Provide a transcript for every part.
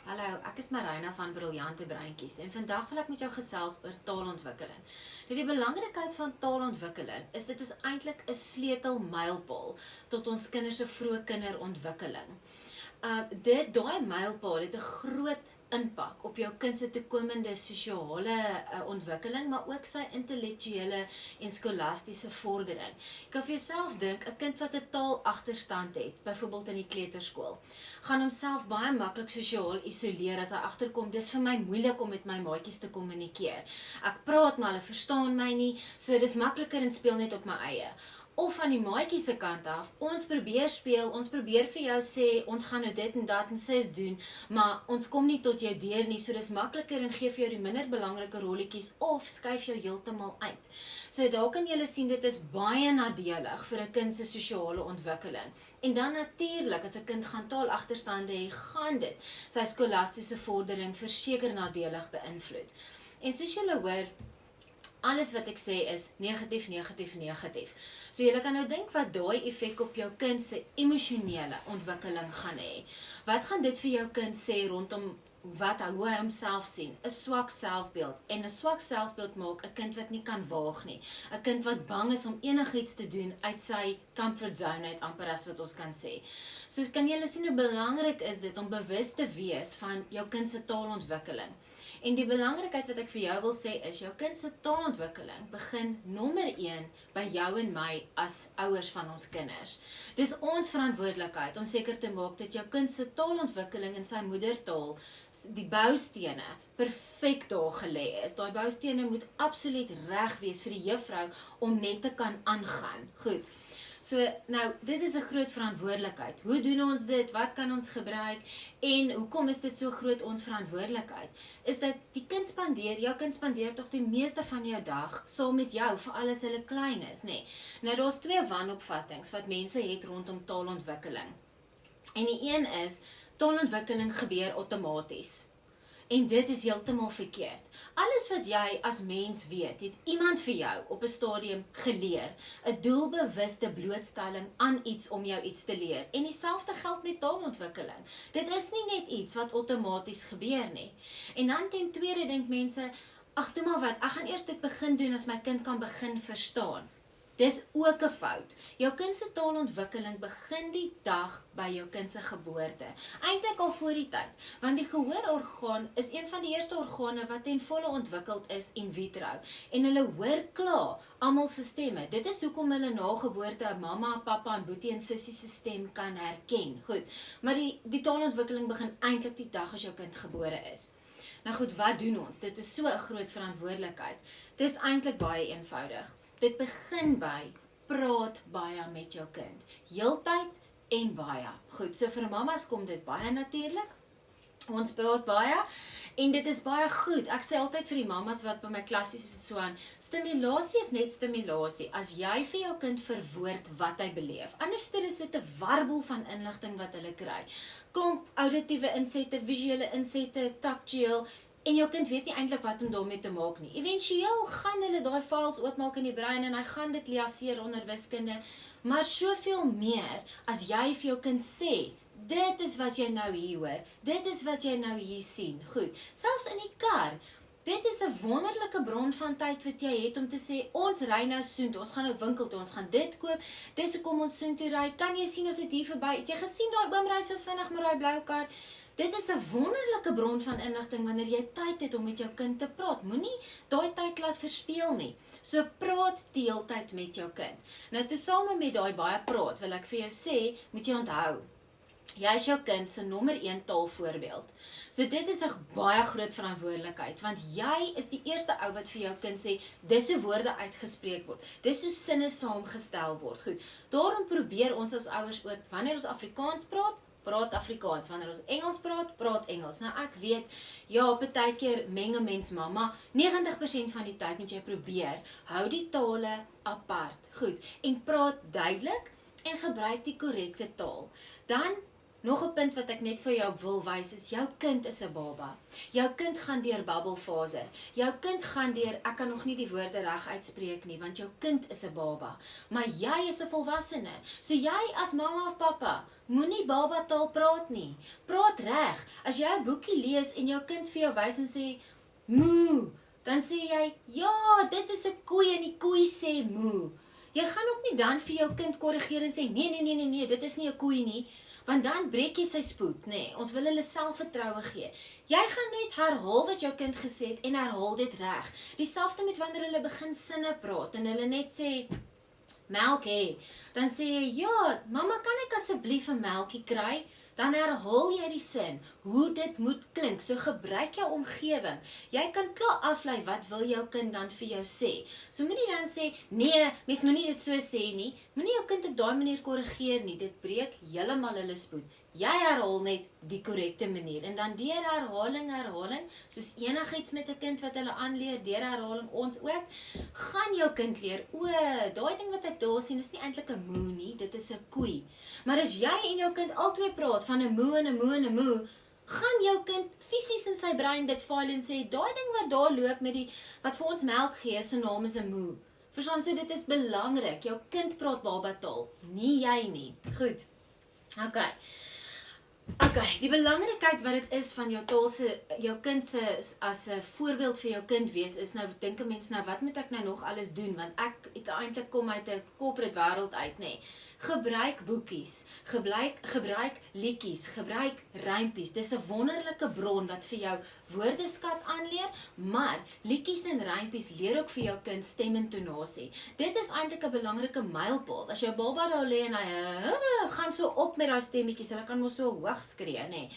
Hallo, ek is Marina van Briljante Breintjies en vandag wil ek met jou gesels oor taalontwikkeling. Nou die belangrikheid van taalontwikkeling is dit is eintlik 'n sleutelmylpaal tot ons kinders se vroeë kinderontwikkeling. Daai mylpaal het 'n groot impak op jou kind se toekomende sosiale ontwikkeling, maar ook sy intellektuele en skolastiese vordering. Jy kan vir jouself dink, 'n kind wat 'n taalagterstand het, byvoorbeeld in die kleuterskool, gaan homself baie maklik sosiaal isoleer as hy agterkom, dis vir my moeilik om met my maatjies te kommunikeer. Ek praat maar hulle verstaan my nie, so dis makliker en speel net op my eie. Of van die maatjie se kant af, ons probeer speel, ons probeer vir jou sê, ons gaan nou dit en dat en ses doen, maar ons kom nie tot jou deur nie, so dis makliker en gee vir jou die minder belangrike rolletjies, of skuif jou heeltemal uit. So daar kan julle sien, dit is baie nadelig vir 'n kind se sosiale ontwikkeling. En dan natuurlik, as 'n kind gaan taalagterstande hê, gaan dit sy skolastiese vordering verseker nadelig beïnvloed. En soos julle hoor, alles wat ek sê is negatief, negatief, negatief. So julle kan nou dink wat daai effek op jou kind se emosionele ontwikkeling gaan hê. Wat gaan dit vir jou kind sê rondom hoe hy homself sien? 'n swak selfbeeld. En 'n swak selfbeeld maak 'n kind wat nie kan waag nie. 'n kind wat bang is om enigiets te doen uit sy comfort zone uit, amper as wat ons kan sê. So kan julle sien hoe belangrik is dit om bewus te wees van jou kind se taalontwikkeling. En die belangrikheid wat ek vir jou wil sê is, jou kind se taalontwikkeling begin nommer 1 by jou en my as ouers van ons kinders. Dis ons verantwoordelikheid om seker te maak dat jou kind se taalontwikkeling in sy moedertaal, die boustene, perfek daar gelê is. Daai boustene moet absoluut reg wees vir die juffrou om net te kan aangaan. Goed. So, nou, dit is 'n groot verantwoordelikheid. Hoe doen ons dit? Wat kan ons gebruik? En hoekom is dit so groot ons verantwoordelikheid? Is dat jou kind spandeer tog die meeste van jou dag saam met jou, veral as hulle klein is, nê? Nou, daar's 2 wanopvattings wat mense het rondom taalontwikkeling. En die een is, taalontwikkeling gebeur outomaties. En dit is heeltemal verkeerd. Alles wat jy as mens weet, het iemand vir jou op 'n stadium geleer. 'n Doelbewuste blootstelling aan iets om jou iets te leer. En dieselfde geld met taalontwikkeling. Dit is nie net iets wat outomaties gebeur nie. En dan ten tweede dink mense, ag toe maar wat, ek gaan eers dit begin doen as my kind kan begin verstaan. Dis ook 'n fout. Jou kind se taalontwikkeling begin die dag by jou kind se geboorte. Eintlik al voor die tyd, want die gehoororgaan is een van die eerste organe wat ten volle ontwikkeld is in vitro. En hulle hoor klaar almal se stemme. Dit is hoekom hulle na geboorte mamma, pappa en boetie en sussie se stem kan herken. Goed, maar die taalontwikkeling begin eintlik die dag as jou kind gebore is. Nou goed, wat doen ons? Dit is so 'n groot verantwoordelikheid. Dit is eintlik baie eenvoudig. Dit begin by, praat baie met jou kind. Heeltyd en baie. Goed, so vir mamas kom dit baie natuurlik. Ons praat baie en dit is baie goed. Ek sê altyd vir die mamas wat by my klassies is so aan, stimulasie is net stimulasie. As jy vir jou kind verwoord wat hy beleef. Anders is dit 'n warboel van inligting wat hulle kry. Klomp auditiewe insette, visuele insette, taktueel. En jou kind weet nie eintlik wat om daarmee te maak nie. Eventueel gaan hulle daai files oopmaak in die brein en hy gaan dit liaseer onder wiskunde, maar soveel meer as jy vir jou kind sê, dit is wat jy nou hier hoor, dit is wat jy nou hier sien. Goed, selfs in die kar, dit is 'n wonderlike bron van tyd wat jy het om te sê, ons ry nou soontoe, ons gaan nou winkel toe, ons gaan dit koop, dis hoekom ons soontoe ry, kan jy sien ons het hier verby, het jy gesien daai oom ry so vinnig met daai blou kar? Dit is 'n wonderlike bron van inligting wanneer jy tyd het om met jou kind te praat. Moenie daai tyd laat verspeel nie. So praat die hele tyd met jou kind. Nou tesame met daai baie praat, wil ek vir jou sê, moet jy onthou, jy is jou kind se nommer 1 taalvoorbeeld. So dit is 'n baie groot verantwoordelikheid, want jy is die eerste ou wat vir jou kind sê, dis hoe woorde uitgespreek word, dis hoe sinne saamgestel word. Goed, daarom probeer ons as ouers ook, wanneer ons Afrikaans praat Afrikaans. Wanneer ons Engels praat Engels. Nou ek weet, ja, partykeer meng 'n mens maar 90% van die tyd moet jy probeer, hou die tale apart. Goed, en praat duidelik en gebruik die korrekte taal. Dan Nog 'n punt wat ek net vir jou wil wys is, jou kind is 'n baba. Jou kind gaan deur babbelfase. Jou kind gaan deur, ek kan nog nie die woorde reg uitspreek nie, want jou kind is 'n baba. Maar jy is 'n volwassene. So jy as mamma of pappa, moenie baba taal praat nie. Praat reg. As jy 'n boekie lees en jou kind vir jou wys en sê, moe, dan sê jy, ja, dit is 'n koei en die koei sê moe. Jy gaan ook nie dan vir jou kind korrigeer en sê, nee, dit is nie 'n koei nie. Want dan breek jy sy spoed, nê. Ons wil hulle selfvertroue gee. Jy gaan net herhaal wat jou kind gesê het en herhaal dit reg. Dieselfde met wanneer hulle begin sinne praat en hulle net sê, melk hê. Dan sê jy, ja, mamma, kan ek asseblief 'n melkie kry? Dan herhaal jy die sin, hoe dit moet klink. So gebruik jou omgewing. Jy kan klaar aflei wat wil jou kind dan vir jou sê. So moenie dan sê, nee, mens moenie dit so sê nie. Moenie jou kind op daai manier korrigeer nie. Dit breek heeltemal hulle spoed. Jy herhaal net die korrekte manier. En dan deur herhaling, soos enigiets met 'n kind wat hulle aanleer, deur herhaling ons ook, gaan jou kind leer, o, daai ding wat ek daar sien is nie eintlik 'n moe nie, dit is 'n koei. Maar as jy en jou kind albei praat van 'n moe en 'n moe en 'n moe, gaan jou kind fisies in sy brein dit file en sê, daai ding wat daar loop met die wat vir ons melk gee, se naam is 'n moe. Verstaan, so dit is belangrik. Jou kind praat babataal, nie jy nie. Goed. Okay, die belangrikheid wat dit is van jou taal se, jou kind se as 'n voorbeeld vir jou kind wees, is nou, dink 'n mens nou, wat moet ek nou nog alles doen? Want ek het eintlik kom uit 'n corporate wêreld uit, nê. Gebruik boekies, gebruik liedjies, gebruik rympies. Dis 'n wonderlike bron wat vir jou woordeskat aanleer, maar liedjies en rympies leer ook vir jou kind stemintonasie. Dit is eintlik 'n belangrike mylpaal. As jou baba daar lê en hy gaan so op met daai stemmetjies, hulle kan mos so hoog skree, nê.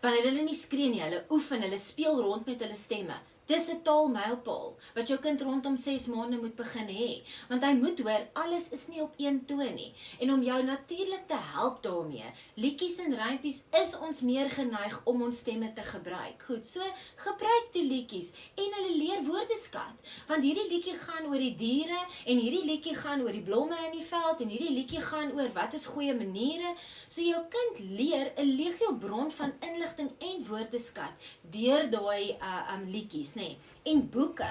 Wanneer hulle nie skree nie, hulle oefen, hulle speel rond met hulle stemme. Dis 'n taalmylpaal wat jou kind rondom 6 maande moet begin hê, want hy moet hoor alles is nie op een toon nie. En om jou natuurlik te help daarmee, liedjies en rympies is ons meer geneig om ons stemme te gebruik. Goed, so gebruik die liedjies en hulle leer woordeskat, want hierdie liedjie gaan oor die diere en hierdie liedjie gaan oor die blomme in die veld en hierdie liedjie gaan oor wat is goeie maniere. So jou kind leer 'n legiobron van inligting en woordeskat deur daai liedjies. Nee. En boeke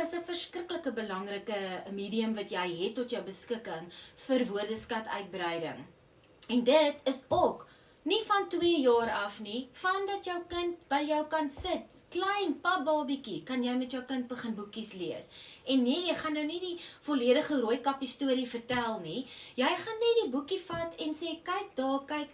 is 'n verskriklike belangrike medium wat jy het tot jou beskikking vir woordeskat uitbreiding. En dit is ook nie van 2 jaar af nie, van dat jou kind by jou kan sit, klein papbabietjie, kan jy met jou kind begin boekies lees. En nee, jy gaan nou nie die volledige rooikappie storie vertel nie. Jy gaan net die boekie vat en sê, kyk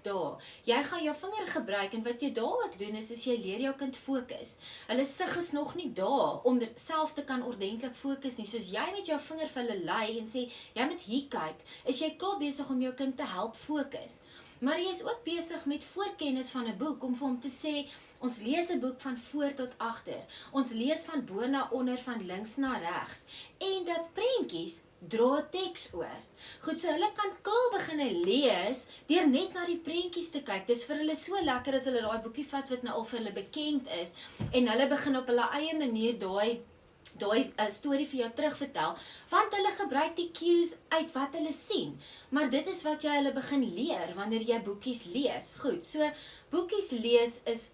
daar. Jy gaan jou vinger gebruik en wat jy daar ook doen is jy leer jou kind fokus. Hulle sig is nog nie daar om self te kan ordentlik fokus nie. Soos jy met jou vinger vir hulle lei en sê, jy moet hier kyk, is jy klaar besig om jou kind te help fokus. Maar jy is ook besig met voorkennis van 'n boek, om vir hom te sê, ons lees 'n boek van voor tot agter. Ons lees van bo na onder, van links na regs. En dat prentjies dra teks oor. Goed, so hulle kan klaar begine lees, deur net na die prentjies te kyk. Dis vir hulle so lekker as hulle daai boekie vat wat nou al vir hulle bekend is, en hulle begin op hulle eie manier daai storie vir jou terugvertel, want hulle gebruik die cues uit wat hulle sien. Maar dit is wat jy hulle begin leer, wanneer jy boekies lees. Goed, so boekies lees is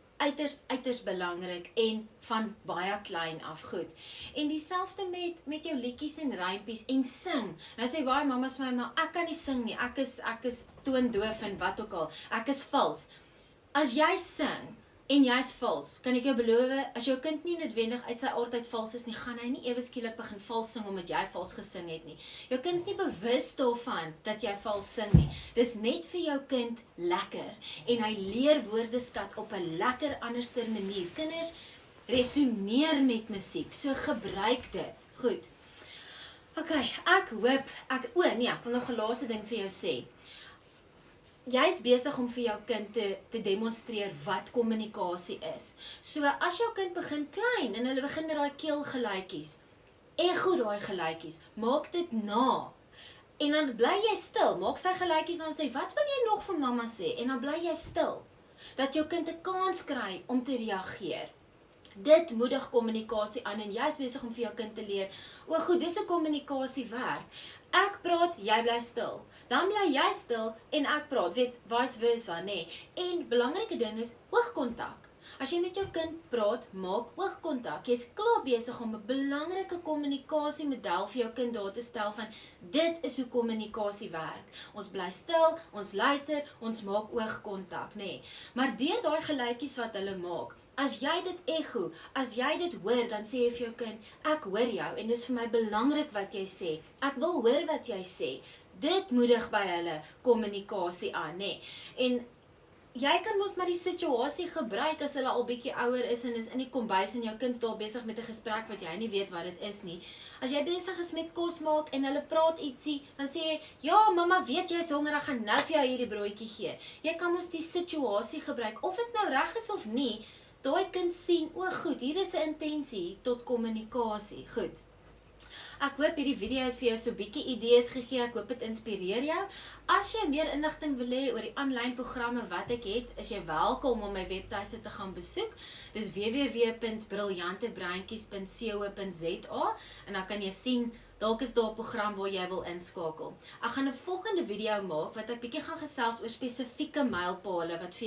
uiters belangrik en van baie klein af, goed. En dieselfde met jou liedjies en rympies en sing. Nou sê baie mamas vir my, maar ek kan nie sing nie, ek is toondoof en wat ook al, ek is vals. As jy sing, en jy is vals, kan ek jou beloof, as jou kind nie noodwendig uit sy aardheid vals is nie, gaan hy nie ewe skielik begin vals sing omdat jy vals gesing het nie. Jou kind is nie bewus daarvan dat jy vals sing nie. Dis net vir jou kind lekker. En hy leer woordeskat op 'n lekker anderster manier. Kinders resoneer met musiek, so gebruik dit. Goed. Okay, ek wil nog 'n laaste ding vir jou sê. Jy is besig om vir jou kind te demonstreer wat kommunikasie is. So as jou kind begin klein en hulle begin met daai keelgeluitjies, ego daai geluitjies, maak dit na. En dan bly jy stil, maak sy geluitjies en sê, wat wil jy nog vir mamma sê? En dan bly jy stil, dat jou kind 'n kans kry om te reageer. Dit moedig kommunikasie aan en jy is besig om vir jou kind te leer, o goed, dis hoe kommunikasie werk. Ek praat, jy bly stil. Dan bly jy stil en ek praat, weet, vice versa, nee. En belangrike ding is oogkontak. As jy met jou kind praat, maak oogkontak. Jy's klaar besig om 'n belangrike kommunikasiemodel vir jou kind daar te stel van, dit is hoe kommunikasie werk. Ons bly stil, ons luister, ons maak oogkontak, nee. Maar deur daai geluitjies wat hulle maak, as jy dit echo, as jy dit hoor, dan sê jy vir jou kind, ek hoor jou en dis vir my belangrik wat jy sê. Ek wil hoor wat jy sê. Dit moedig by hulle kommunikasie aan, nee. En jy kan mos maar die situasie gebruik as hulle al bietjie ouer is en is in die kombuis en jou kind's daar besig met 'n gesprek wat jy nie weet wat dit is nie. As jy besig is met kos maak en hulle praat ietsie, dan sê jy, ja mamma, weet jy is honger, ek gaan nou vir jou hierdie broodjie gee. Jy kan mos die situasie gebruik, of dit nou reg is of nie, daai kind sien, o goed, hier is 'n intensie tot kommunikasie, goed. Ek hoop hierdie video het vir jou so bietjie idees gegee, ek hoop dit inspireer jou. As jy meer inligting wil hê oor die aanlyn programme wat ek het, is jy welkom om my webtuiste te gaan besoek. Dis www.briljantebreintjies.co.za en dan kan jy sien, dalk is daar 'n program waar jy wil inskakel. Ek gaan 'n volgende video maak wat ek bietjie gaan gesels oor spesifieke mylpale wat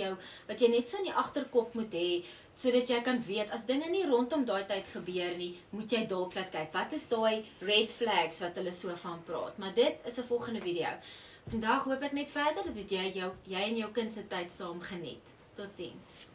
jy net so in die agterkop moet hê, sodat jy kan weet, as dinge nie rondom daai tyd gebeur nie, moet jy dalk laat kyk, wat is daai red flags wat hulle so van praat. Maar dit is 'n volgende video. Vandag hoop ek net verder dat jy en jou kind se tyd saam geniet. Totsiens.